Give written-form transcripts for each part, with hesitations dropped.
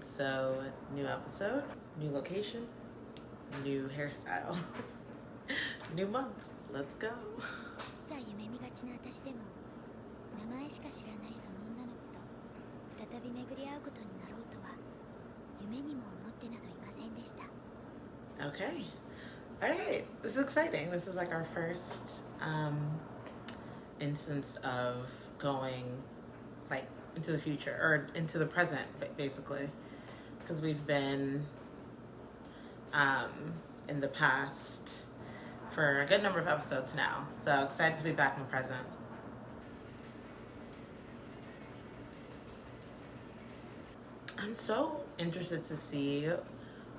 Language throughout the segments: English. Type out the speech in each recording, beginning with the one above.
so new episode, new location, new hairstyle, new month. Let's go. 夢見がちな私でも名前しか知らないその女の子と再び巡り合うことになろうとは夢にも思ってなどいませんでした。 Okay. All right. This is exciting. This is like our first instance of going like into the future or into the present, basically, because we've been in the past for a good number of episodes now. So excited to be back in the present. I'm so interested to see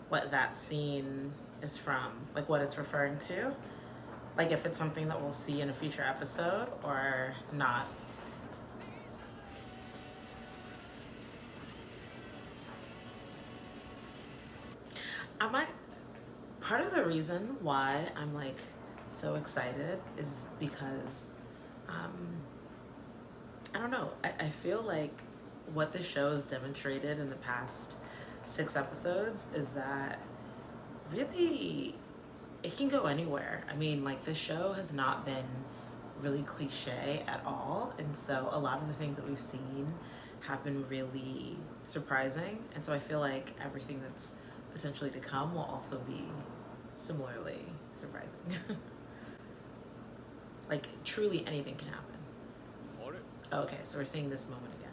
what that scene is from, like what it's referring to, like if it's something that we'll see in a future episode or not. Part of the reason why I'm like so excited is because I don't know, I feel like what the show has demonstrated in the past 6 episodes is that really it can go anywhere. I mean, like, the show has not been really cliche at all, and so a lot of the things that we've seen have been really surprising, and so I feel like everything that's potentially to come will also be similarly surprising. Like, truly anything can happen. Oh, okay, so we're seeing this moment again.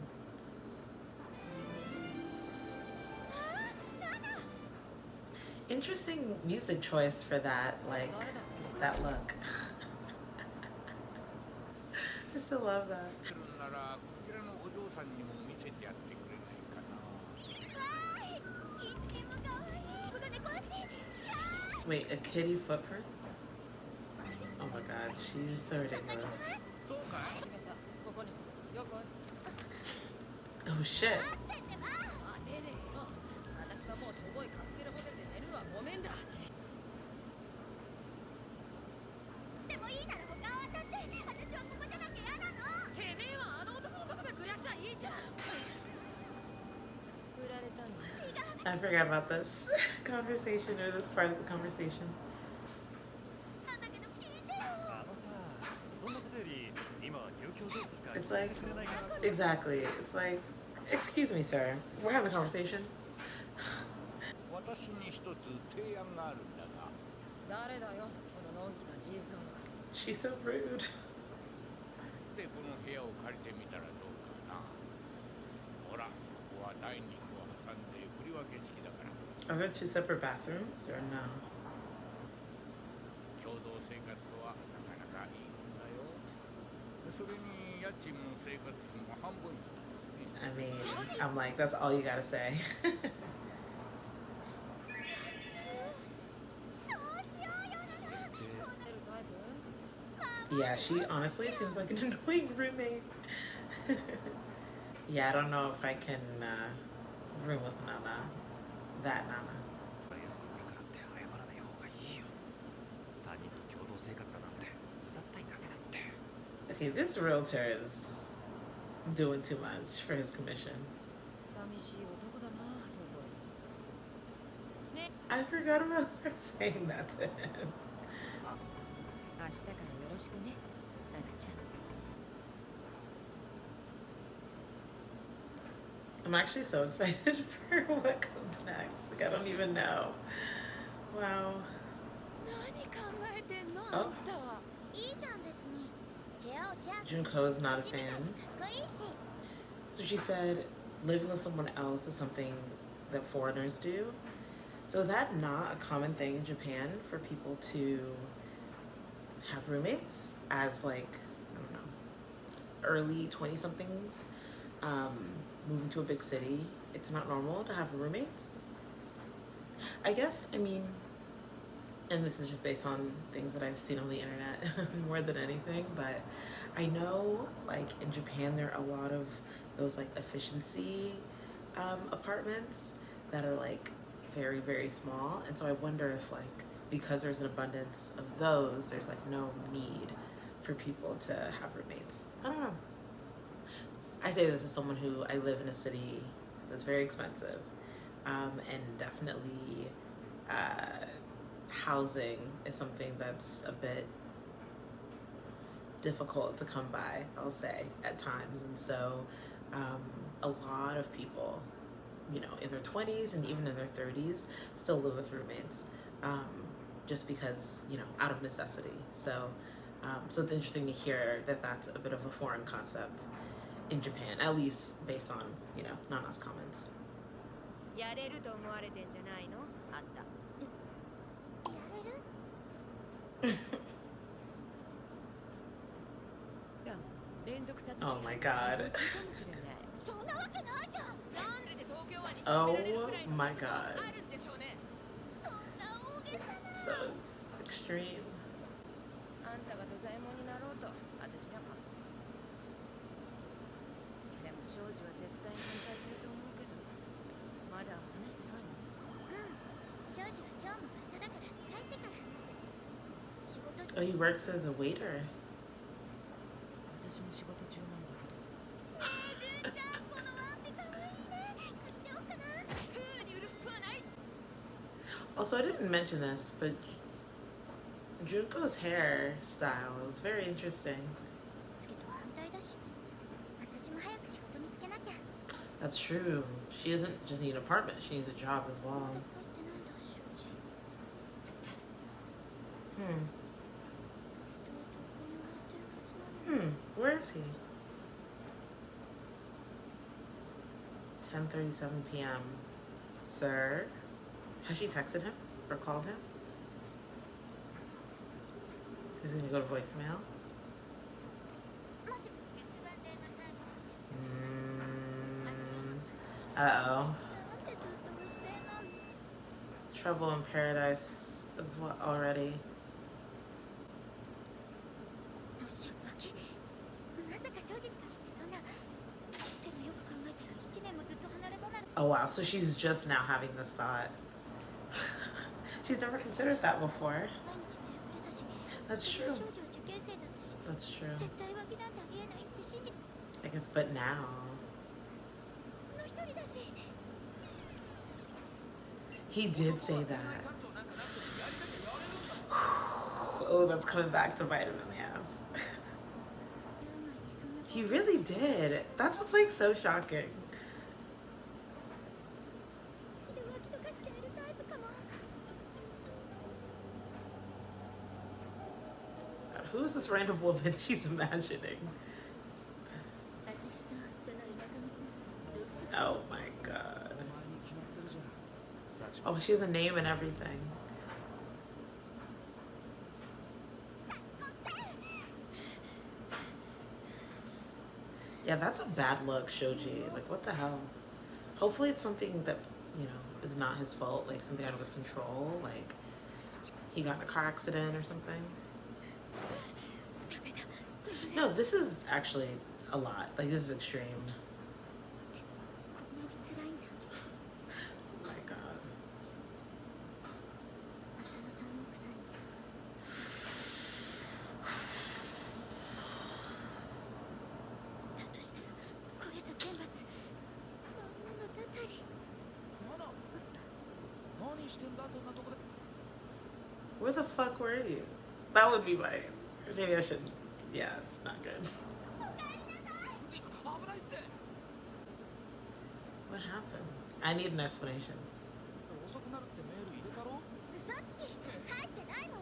Interesting music choice for that, like, that look. I still love that. Wait, a kitty footprint? Oh my god, she's so ridiculous. Oh shit. I forgot about this conversation, or this part of the conversation. It's like, exactly. It's like, excuse me, sir. We're having a conversation. She's so rude. Are there 2 separate bathrooms or no? I mean, I'm like, that's all you gotta say. Yeah, she honestly seems like an annoying roommate. Yeah, I don't know if I can room with Nana. That Nana. Okay, this realtor is doing too much for his commission. I forgot about her saying that to him. I'm actually so excited for what comes next. Like, I don't even know. Wow. Oh. Junko is not a fan. So she said living with someone else is something that foreigners do. So is that not a common thing in Japan for people to have roommates as, like, I don't know, early 20-somethings moving to a big city? It's not normal to have roommates? I guess, I mean, and this is just based on things that I've seen on the internet more than anything, but I know, like, in Japan there are a lot of those, like, efficiency apartments that are, like, very, very small, and so I wonder if, like, because there's an abundance of those, there's, like, no need for people to have roommates. I don't know. I say this as someone who, I live in a city that's very expensive, And definitely housing is something that's a bit difficult to come by, I'll say, at times. And so a lot of people, you know, in their 20s and even in their 30s still live with roommates, just because, you know, out of necessity. So so it's interesting to hear that that's a bit of a foreign concept in Japan, at least based on, you know, Nana's comments. やれると思われてんじゃないのあんた。やれる？連続殺人 Oh my god. そんなわけないじゃん。なんで東京湾に Oh 沈められるくらいの my ことが god. あるんでしょうね。そんな大げさな。 So extreme. あんたが土左衛門になろうと私にはか。でも庄司は絶対に反対すると思うけど、まだ話してないの？庄司は今日もバイトだから帰ってから話す。仕事 Oh, he works as a waiter. 私も仕事中なんだけど。純ちゃん、このワンピかわいいね。買っちゃおうかな。プールに売る服はない。 Also, I didn't mention this, but Junko's hairstyle is very interesting. 月と反対だし。私も早く仕事見つけなきゃ。 That's true. She doesn't just need an apartment, she needs a job as ま well. だ帰ってないんだ、庄司。 Hmm. どうやってお金をやってるはずなのに。 Where is he? 10:37 p.m. Sir? Has she texted him or called him? He's gonna go to voicemail? もしもし、留守番電話サービス。 Uh-oh. なんでずっと留守電なの？ Trouble in paradise is what already? もし浮気？まさか庄司に限ってそんな。でもよく考えたら1年もずっと離れ離れ。 Oh wow, so she's just now having this thought. She's never considered that before. 毎日メールくれたし。 That's 庄 true. 司は受験生だったし。 That's true. 絶対浮気なんてありえないって信じ。 I guess, but now. の一人だし。 He did say that. Oh, that's coming back to bite him in the ass. 言う前にそんな。 He really did. That's what's like so shocking. で浮気とかしちゃえるタイプかも。 God, who is this random woman she's imagining? 私とその田舎娘どっち Oh my god. Oh, she has a name and everything. Yeah, that's a bad look, Shoji. Like, what the hell? Hopefully it's something that, you know, is not his fault. Like, something out of his control. Like, he got in a car accident or something. No, this is actually a lot. Like, this is extreme. こんなに辛いんだ。 Oh my god. 浅野さんの奥さんに。だとしたらこれぞ天罰。魔物たたり。 Where the fuck were you? That would be my... Maybe I shouldn't. Yeah, it's not good. What happened? I need an explanation. 嘘つき。入ってないもん。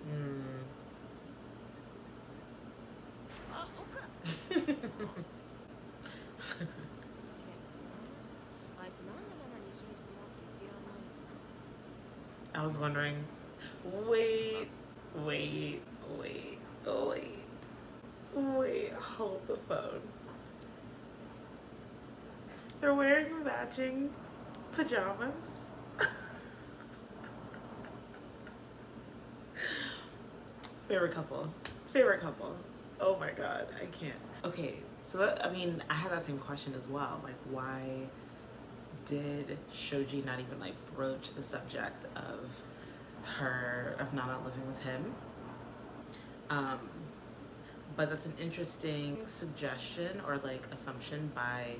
Hmm. アホか。でもさ、あいつなんでナナに一緒に住もうって言ってやんないのかな。 I was wondering. Wait. Hold the phone. They're wearing matching pajamas. Favorite couple. Oh my god, I can't. Okay, so that, I mean, I had that same question as well. Like, why did Shoji not even like broach the subject of of Nana living with him. But that's an interesting suggestion or like assumption by,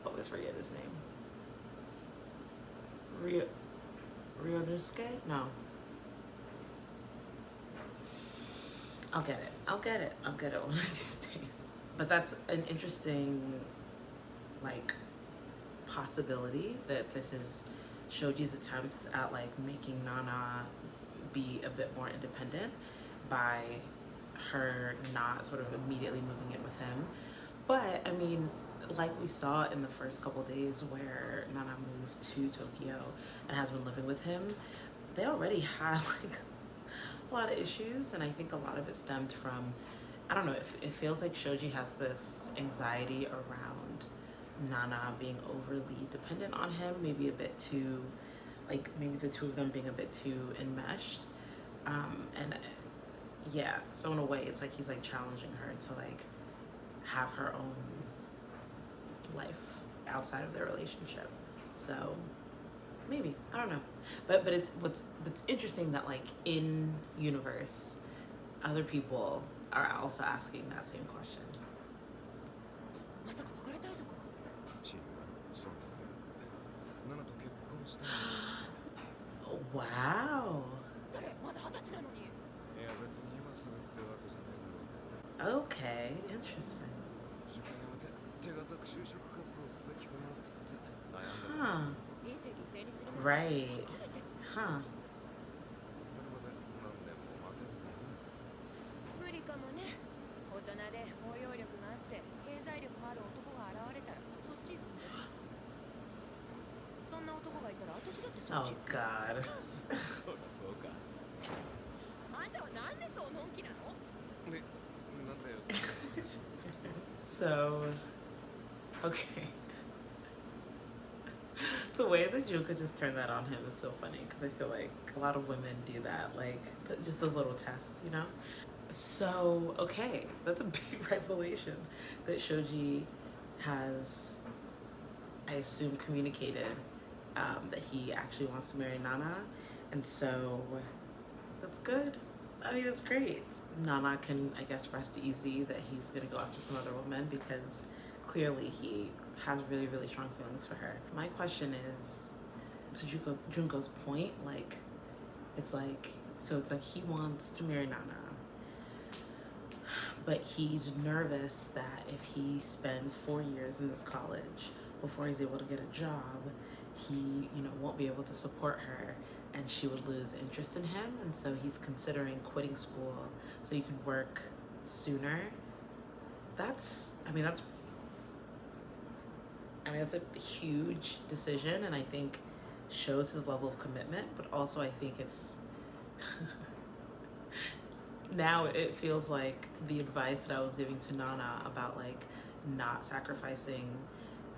I always forget his name. Ryonosuke? No. I'll get it. I'll get it one of these days. But that's an interesting, like, possibility that this is Shoji's attempts at like making Nana be a bit more independent by her not sort of immediately moving in with him. But I mean, like we saw in the first couple days where Nana moved to Tokyo and has been living with him, they already had like a lot of issues, and I think a lot of it stemmed from, I don't know, it feels like Shoji has this anxiety around Nana being overly dependent on him, maybe a bit too, like maybe the two of them being a bit too enmeshed. And yeah, so in a way it's like he's like challenging her to like have her own life outside of their relationship. So maybe, I don't know, but it's what's interesting that like in universe other people are also asking that same question. まさか別れたいとか違う、そのナナと結婚したい Wow. 誰まだ20歳なのにいや別に今すぐってわけじゃないだろうけど Okay, interesting. 受験やめて手堅く就職活動すべきかなっつって悩んだ Huh. 人生犠牲にする Right. 別れて Huh. なるまで何年も待てるかな無理かもね大人で包容力があって経済力もある男が現れたらそっち行くんですそんな男がいたら私だってそっ Oh ち行く God. そうだそうかあんたはなんでそうのんきなのでなんだよって話 So, okay. The way that Junko just turned that on him is so funny because I feel like a lot of women do that, like just those little tests, you know? So, okay, that's a big revelation that Shoji has, I assume, communicated that he actually wants to marry Nana. And so, that's good. I mean, that's great. Nana can, I guess, rest easy that he's gonna go after some other woman because clearly he has really, really strong feelings for her. My question is, to Junko's point, like, it's like, so it's like he wants to marry Nana, but he's nervous that if he spends 4 years in this college before he's able to get a job, he, you know, won't be able to support her and she would lose interest in him. And so he's considering quitting school so he can work sooner. That's a huge decision, and I think shows his level of commitment, but also I think it's now it feels like the advice that I was giving to Nana about like not sacrificing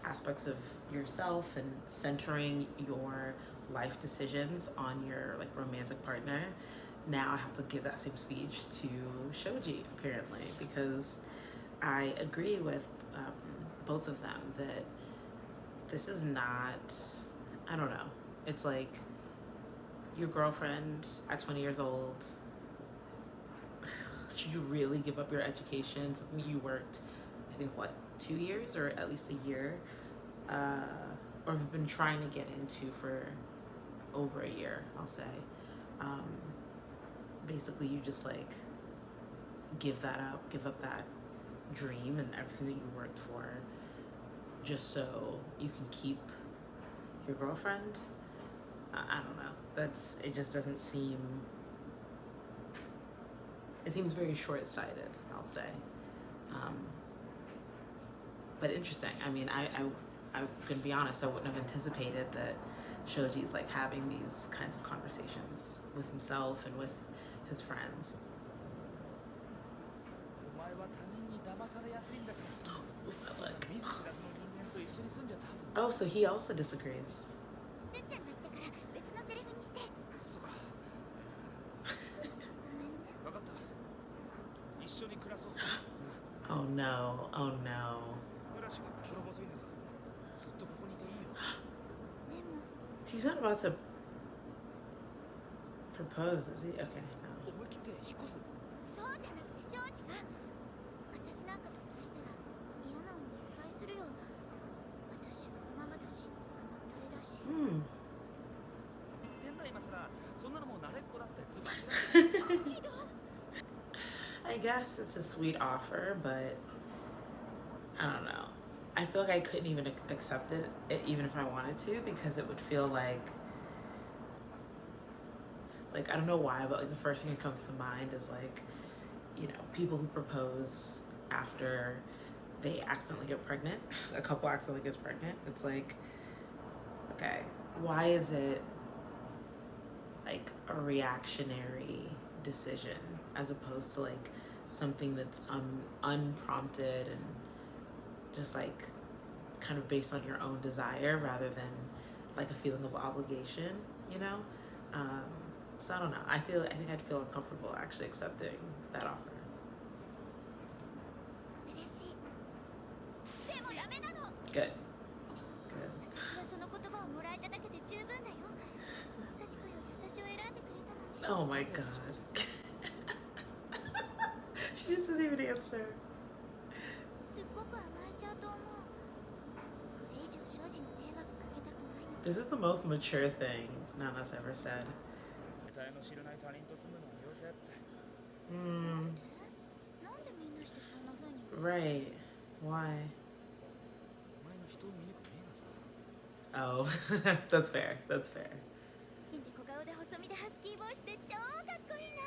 aspects of yourself and centering your life decisions on your like romantic partner. Now I have to give that same speech to Shoji apparently, because I agree with both of them that this is not, I don't know, it's like your girlfriend at 20 years old. Should you really give up your education, something you worked, I think, what, 2 years or at least a year, or have been trying to get into for over a year, I'll say. Basically, you just like give up that dream and everything that you worked for just so you can keep your girlfriend. I don't know. It just doesn't seem, it seems very short-sighted, I'll say. But interesting. I mean, I'm gonna be honest, I wouldn't have anticipated that Shoji's like having these kinds of conversations with himself and with his friends. お前は他人に騙されやすいんだから Oof, my leg. 見ず知らずの人間と一緒に住んじゃった Oh, so he also disagrees. るんちゃんが言ったから別のセリフにしてそっかごめんね分かった一緒に暮らそう Oh no, oh no. 村氏が心細いんだがずっとここにいていいよでも He's not about to propose, is he? Okay, no. 思い切って引っ越す。そうじゃなくて庄司が私なんかと暮らしたら嫌な思いいっぱいするよ。私わがままだし甘ったれだし。Hmm. 言ってんだ今さら。そんなのもう慣れっこだってずっと言ってた。 I guess it's a sweet offer, but I don't know. I feel like I couldn't even accept it, even if I wanted to, because it would feel like I don't know why, but like the first thing that comes to mind is like, you know, people who propose after they accidentally get pregnant. A couple accidentally gets pregnant. It's like, okay, why is it like a reactionary decision as opposed to like something that's unprompted and just like kind of based on your own desire rather than like a feeling of obligation, you know? So I don't know. I think I'd feel uncomfortable actually accepting that offer. 嬉しい。でもダメなの。 Good. Good. 私はその言葉をもらえただけで十分だよ。幸子より私を選んでくれたのに。 Oh my god. She just doesn't even answer. すっごく甘えちゃうと思う。これ以上庄司に迷惑かけたくないの。 This is the most mature thing Nana's ever said. 得体の知らない他人と住むのはよせって。Hmm. なんでみんなしてそんな風に。 Right. Why? 前の人を見にくい目がさ。 Oh, that's fair. That's fair. で小顔で細身でハスキーボイスで超かっこいいの。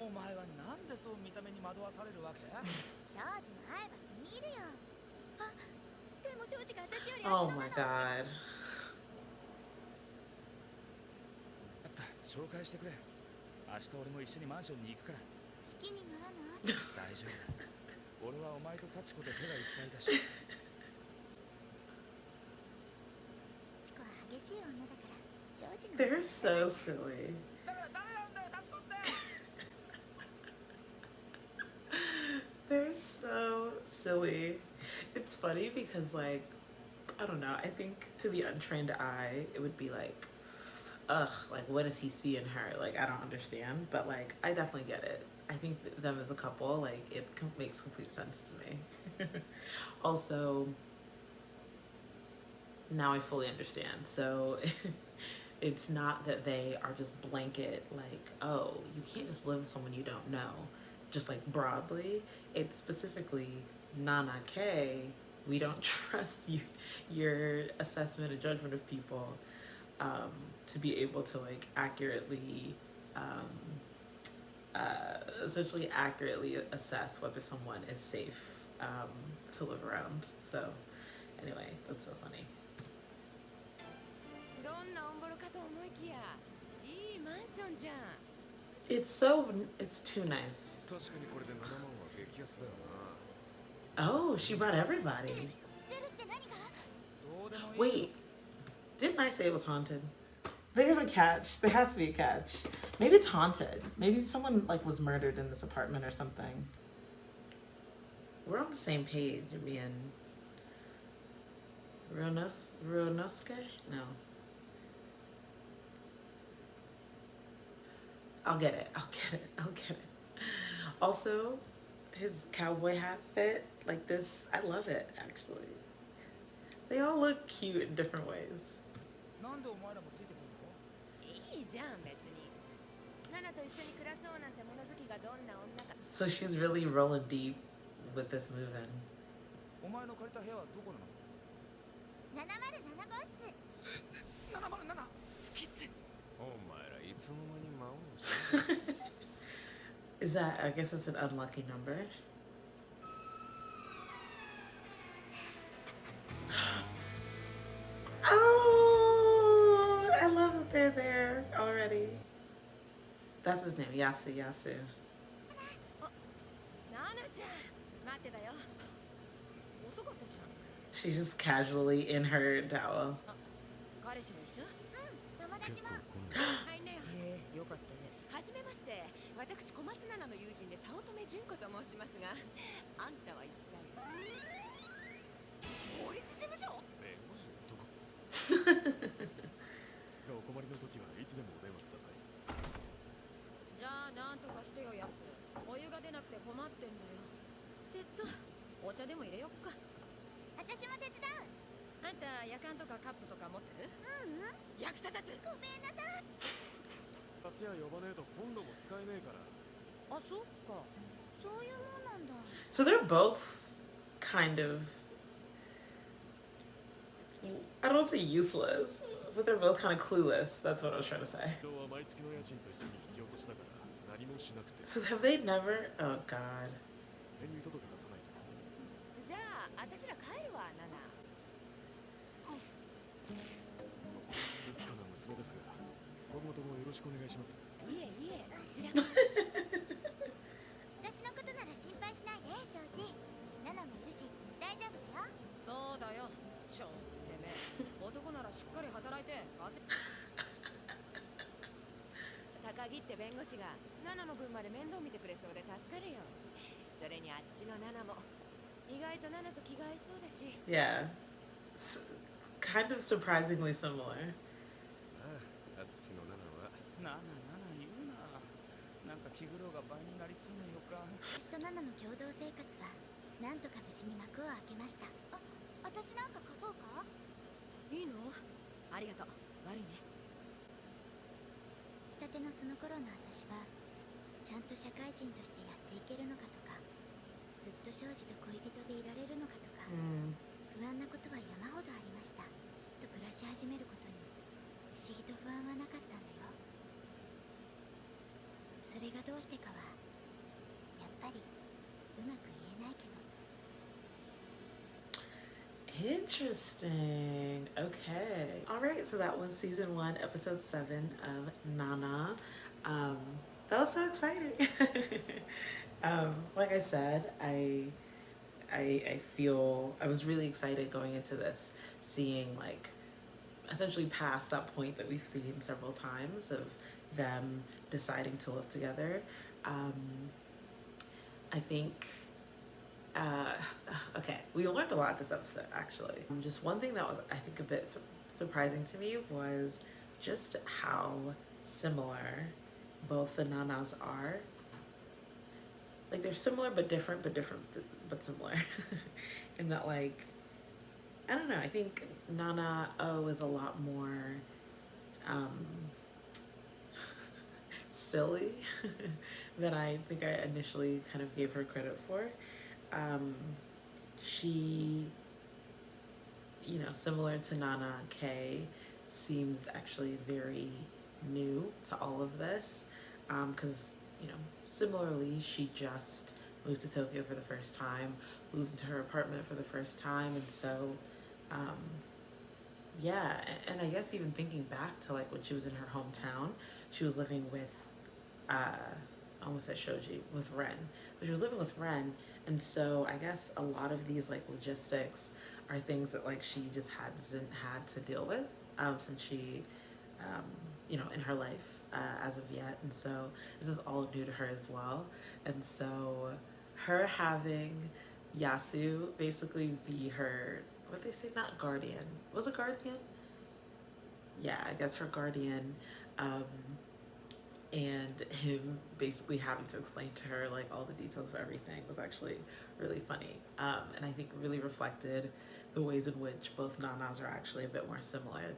お前はなんでそう見た目に惑わされるわけ？庄司も会えば気に入るよ。あ、でも庄司が私より Oh my god. あった、紹介してくれ。明日俺も一緒にマンションに行くから。好きにならない？大丈夫。俺はお前と幸子で手がいっぱいだし。チコは激しい女だから庄司の。 They're so silly. だから誰なんだよ、幸子って。 They're so silly. It's funny because, like, I don't know. I think to the untrained eye, it would be like, ugh, like, what does he see in her? Like, I don't understand. But, like, I definitely get it. I think them as a couple, like, it makes complete sense to me. Also, now I fully understand. So, it's not that they are just blanket, like, oh, you can't just live with someone you don't know. Just like broadly, it's specifically Nana K. We don't trust you, your assessment and judgment of people, to be able to like accurately, essentially accurately assess whether someone is safe to live around. So, anyway, that's so funny. どんなおんぼろかと思いきや、いいマンションじゃん。It's too nice. 確かにこれで7万は激安だよな。 Oh, she brought everybody. 出るって何が？どうでもいい。 Wait, didn't I say it was haunted? There's a catch. There has to be a catch. Maybe it's haunted. Maybe someone like was murdered in this apartment or something. We're on the same page, me and Ruonosuke? No. I'll get it. Also, his cowboy hat fit, like this, I love it, actually. They all look cute in different ways. なんでお前らもついてくるの？いいじゃん別に。ナナと一緒に暮らそうなんて物好きがどんな女か。 So she's really rolling deep with this move-in. お前の借りた部屋はどこなの707号室。 ？707。不吉。お前らいつの間に魔王をしてる。 Is that, I guess it's an unlucky number. Oh, I love that they're there already. That's his name, Yasu. ナナちゃん、待ってたよ。遅かったじゃん。 She's just casually in her towel. 彼氏も一緒？友達も。入んねよ。へえ、よかったね。はじめまして。私小松菜奈の友人で早乙女純子と申しますが、あんたは一体法律事務所？弁護士の男がお困りの時はて困ってんだよ。お茶でも入れよっか。私も手伝う。あんたやかんとかカップとか持ってる？役立たず。ごめんなさい。タスヤ呼ばねえと今度も使えねえから。あ、そっか。そういうもんなんだ。 So they're both kind of, I don't want to say useless, but they're both kind of clueless. That's what I was trying to say. 今日は毎月の家賃と一緒に引き落としだから何もしなくて。 So have they never, oh god. 編入届出さないと。じゃあ私ら帰るわ、ナナ。静かな娘ですが、今後ともよろしくお願いします。いえいえ、こちらこそ。私のことなら心配しないで、庄司。ナナもいるし大丈夫だよ。そうだよ、庄司てめえ。男ならしっかり働いて稼い。高木って弁護士がナナの分まで面倒見てくれそうで助かるよ。それにあっちのナナも意外とナナと気が合いそうだし。Yeah. Kind of surprisingly similar. あっちのナナは。な言うな。なんか気苦労が倍になりそうな予感。私とナナの共同生活はなんとか無事に幕を開けました。あ、私なんか貸そうか？いいの？ありがとう。悪いね。したてのその頃の私はちゃんと社会人としてやっていけるのかとか、ずっと庄司と恋人でいられるのかとか、不安なことは山ほどありました。と暮らし始めることに不思議と不安はなかったんだよ。それがどうしてかはやっぱりうまく言えないけど。 Interesting. Okay. All right. So that was season 1, episode 7 of Nana. That was so exciting. Like I said, I feel I was really excited going into this, seeing like essentially past that point that we've seen several times of them deciding to live together. I think. Okay, we learned a lot this episode, actually. Just one thing that was, I think, a bit surprising to me was just how similar both the Nanas are. Like, they're similar but different, but similar. In that, like, I don't know, I think Nana O is a lot more silly than I think I initially kind of gave her credit for. She, you know, similar to Nana, K seems actually very new to all of this, because, you know, similarly, she just moved to Tokyo for the first time, moved into her apartment for the first time, and so, yeah, and I guess even thinking back to, like, when she was in her hometown, she was living with, I almost said Shoji, with Ren. But she was living with Ren, and so I guess a lot of these, like, logistics are things that, like, she just hasn't had to deal with since she, you know, in her life as of yet. And so this is all new to her as well. And so her having Yasu basically be her, what they say, not guardian. Was it guardian? Yeah, I guess her guardian. And him basically having to explain to her like all the details of everything was actually really funny, and I think really reflected the ways in which both Nanas are actually a bit more similar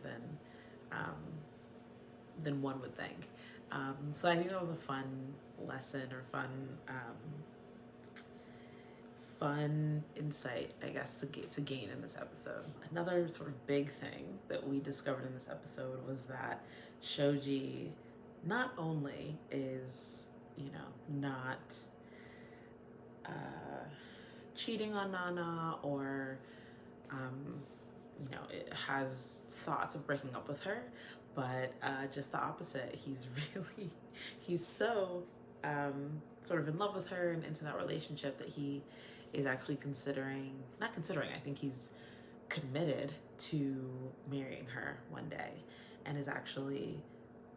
than one would think. So I think that was a fun lesson, or fun insight, I guess, to gain in this episode. Another sort of big thing that we discovered in this episode was that Shoji not only is, you know, not cheating on Nana, or, you know, it has thoughts of breaking up with her, but just the opposite. He's so sort of in love with her and into that relationship that he is actually I think he's committed to marrying her one day, and is actually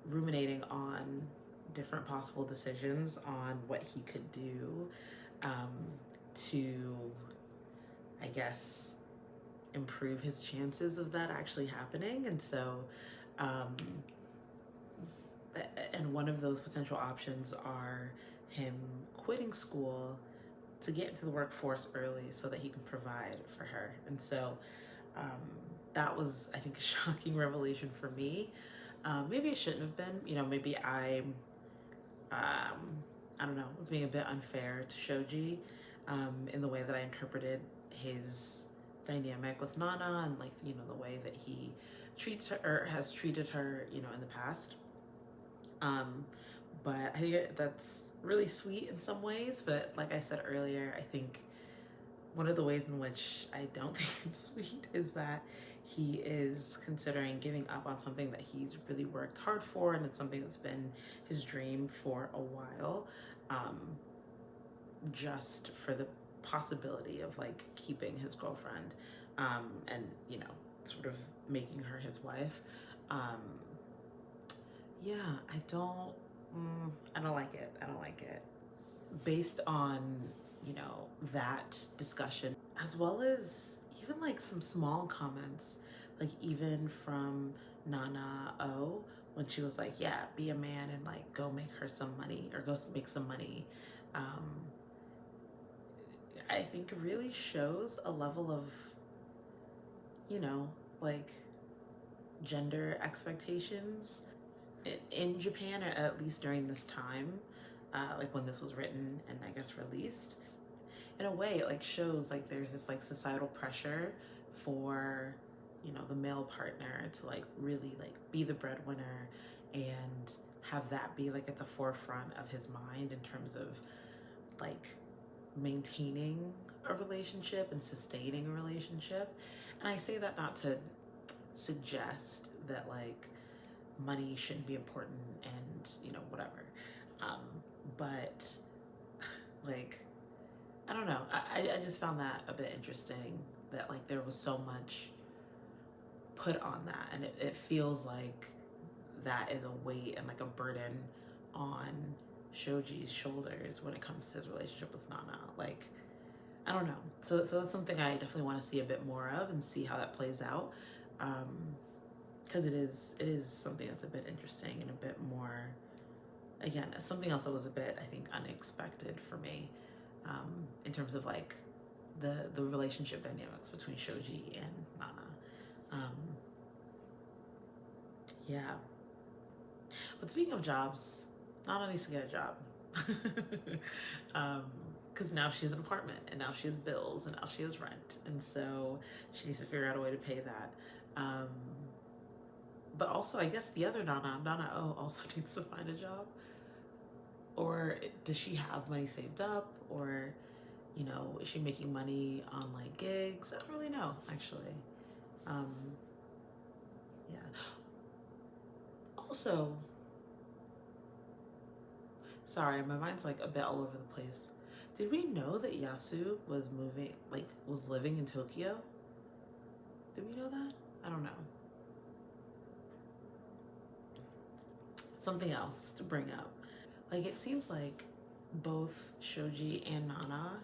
ruminating on different possible decisions on what he could do to, I guess, improve his chances of that actually happening. And so, and one of those potential options are him quitting school to get into the workforce early so that he can provide for her. And so that was, I think, a shocking revelation for me. Maybe it shouldn't have been. Maybe I don't know, was being a bit unfair to Shoji in the way that I interpreted his dynamic with Nana, and like, the way that he treats her or has treated her, in the past. But I think that's really sweet in some ways. But like I said earlier, I think one of the ways in which I don't think it's sweet is that he is considering giving up on something that he's really worked hard for, and it's something that's been his dream for a while, just for the possibility of like keeping his girlfriend, and sort of making her his wife. Yeah, I don't like it. I don't like it. Based on, that discussion, as well as even like some small comments, like even from Nana O, when she was like, yeah, be a man and like go make her some money, or go make some money. I think really shows a level of, like gender expectations in Japan, or at least during this time, like when this was written and I guess released. In a way, it like shows like there's this like societal pressure for, the male partner to like really like be the breadwinner and have that be like at the forefront of his mind in terms of like maintaining a relationship and sustaining a relationship. And I say that not to suggest that like money shouldn't be important and whatever, but like I don't know, I just found that a bit interesting, that like there was so much put on that, and it feels like that is a weight and like a burden on Shoji's shoulders when it comes to his relationship with Nana. Like, I don't know. So that's something I definitely want to see a bit more of and see how that plays out. Because it is something that's a bit interesting and a bit more, again, something else that was a bit, I think, unexpected for me, in terms of like the relationship dynamics between Shoji and Nana. Yeah. But speaking of jobs, Nana needs to get a job. Because now she has an apartment, and now she has bills, and now she has rent, and so she needs to figure out a way to pay that. But also, I guess the other Nana O, also needs to find a job. Or does she have money saved up? Or, is she making money on like gigs? I don't really know, actually. Yeah. Also, sorry, my mind's like a bit all over the place. Did we know that Yasu was living in Tokyo? Did we know that? I don't know. Something else to bring up. Like, it seems like both Shoji and Nana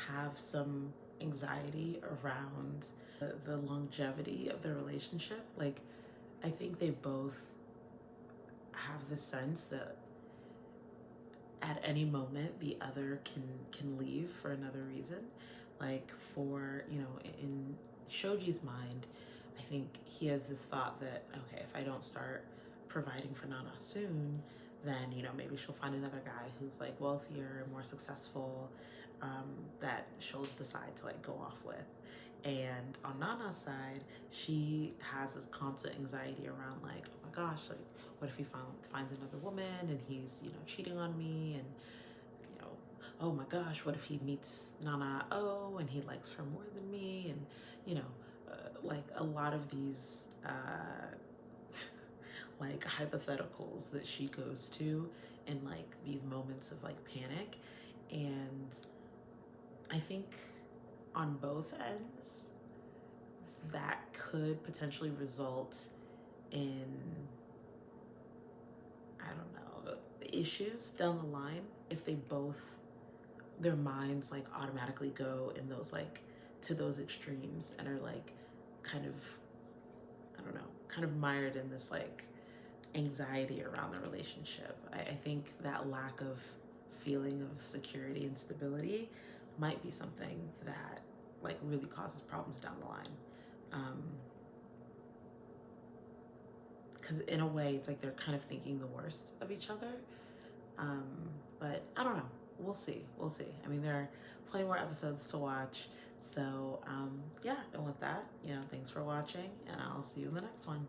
have some anxiety around the longevity of their relationship. Like, I think they both have the sense that at any moment the other can leave for another reason. Like, for, in Shoji's mind, I think he has this thought that, okay, if I don't start providing for Nana soon, then, maybe she'll find another guy who's like wealthier and more successful, that she'll decide to like go off with. And on Nana's side, she has this constant anxiety around like, oh my gosh, like what if he finds another woman and he's, cheating on me, and, oh my gosh, what if he meets Nana O and he likes her more than me, and, like a lot of these, like hypotheticals that she goes to in like these moments of like panic. And I think on both ends that could potentially result in, I don't know, issues down the line if they both, their minds like automatically go in those like to those extremes and are like kind of, I don't know, kind of mired in this like anxiety around the relationship. I think that lack of feeling of security and stability might be something that like really causes problems down the line. Because in a way, it's like they're kind of thinking the worst of each other. But I don't know. We'll see. We'll see. I mean, there are plenty more episodes to watch. So yeah, and with that, thanks for watching, and I'll see you in the next one.